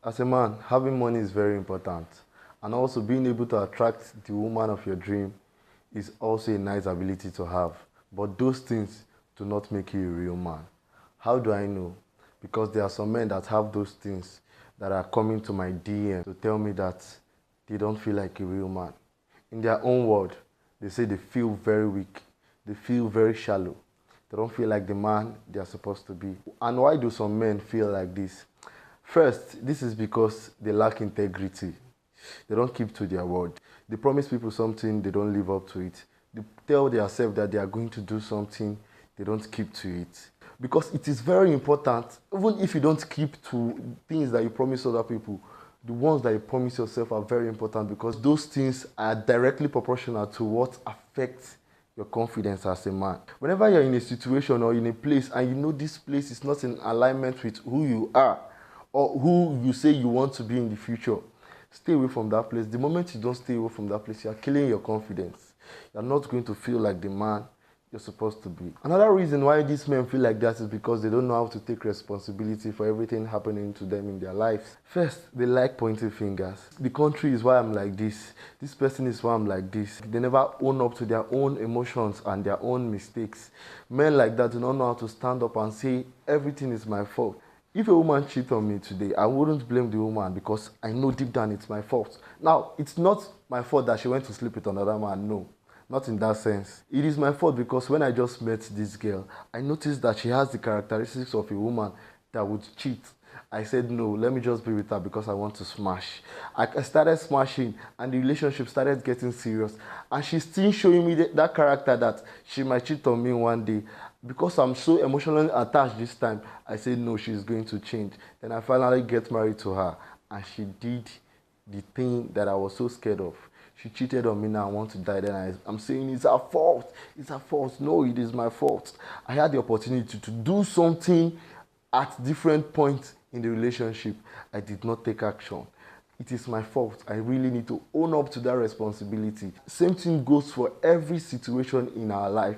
As a man, having money is very important. And also being able to attract the woman of your dream is also a nice ability to have. But those things do not make you a real man. How do I know? Because there are some men that have those things that are coming to my DM to tell me that they don't feel like a real man. In their own word, they say they feel very weak. They feel very shallow. They don't feel like the man they are supposed to be. And why do some men feel like this? First, this is because they lack integrity. They don't keep to their word. They promise people something, they don't live up to it. They tell themselves that they are going to do something, they don't keep to it. Because it is very important, even if you don't keep to things that you promise other people, the ones that you promise yourself are very important because those things are directly proportional to what affects your confidence as a man. Whenever you're in a situation or in a place and you know this place is not in alignment with who you are, or who you say you want to be in the future, stay away from that place. The moment you don't stay away from that place, you're killing your confidence. You're not going to feel like the man you're supposed to be. Another reason why these men feel like that is because they don't know how to take responsibility for everything happening to them in their lives. First, they like pointing fingers. The country is why I'm like this. This person is why I'm like this. They never own up to their own emotions and their own mistakes. Men like that do not know how to stand up and say, everything is my fault. If a woman cheats on me today, I wouldn't blame the woman because I know deep down it's my fault. Now, it's not my fault that she went to sleep with another man, no. Not in that sense. It is my fault because when I just met this girl, I noticed that she has the characteristics of a woman that would cheat. I said, no, let me just be with her because I want to smash. I started smashing and the relationship started getting serious. And she's still showing me that character that she might cheat on me one day. Because I'm so emotionally attached this time, I said, no, she's going to change. Then I finally get married to her. And she did the thing that I was so scared of. She cheated on me, now I want to die. Then I'm saying it's her fault. It's her fault. No, it is my fault. I had the opportunity to do something at different points in the relationship. I did not take action. It is my fault. I really need to own up to that responsibility. Same thing goes for every situation in our life.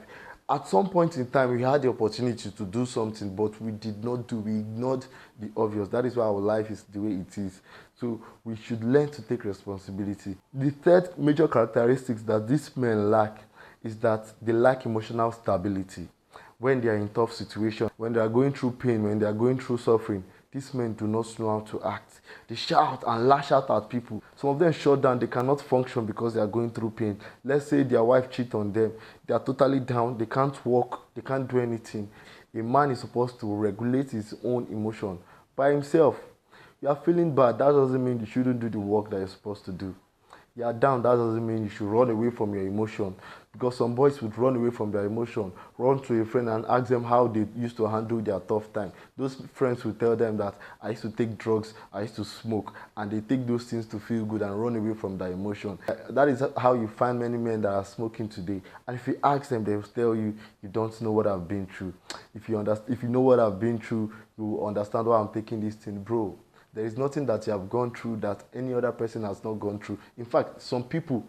At some point in time, we had the opportunity to do something, but we did not do. We ignored the obvious. That is why our life is the way it is. So we should learn to take responsibility. The third major characteristics that these men lack is that they lack emotional stability. When they are in tough situations, when they are going through pain, when they are going through suffering, these men do not know how to act. They shout and lash out at people. Some of them shut down. They cannot function because they are going through pain. Let's say their wife cheats on them. They are totally down. They can't walk. They can't do anything. A man is supposed to regulate his own emotion by himself. You are feeling bad. That doesn't mean you shouldn't do the work that you're supposed to do. You are down, that doesn't mean you should run away from your emotion. Because some boys would run away from their emotion, run to a friend and ask them how they used to handle their tough time. Those friends will tell them that I used to take drugs, I used to smoke, and they take those things to feel good and run away from their emotion. That is how you find many men that are smoking today. And if you ask them, they will tell you, you don't know what I've been through. If you know what I've been through, you will understand why I'm taking this thing, bro. There is nothing that you have gone through that any other person has not gone through. In fact, some people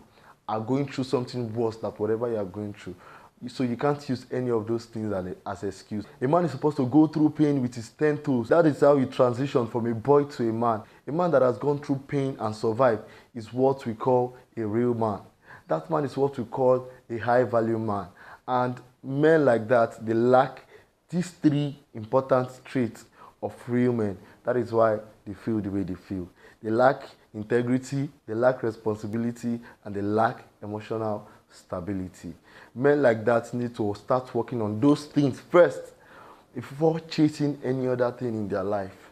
are going through something worse than whatever you are going through. So you can't use any of those things as an excuse. A man is supposed to go through pain with his 10 toes. That is how you transition from a boy to a man. A man that has gone through pain and survived is what we call a real man. That man is what we call a high-value man. And men like that, they lack these three important traits of real men. That is why they feel the way they feel. They lack integrity, they lack responsibility, and they lack emotional stability. Men like that need to start working on those things first before chasing any other thing in their life.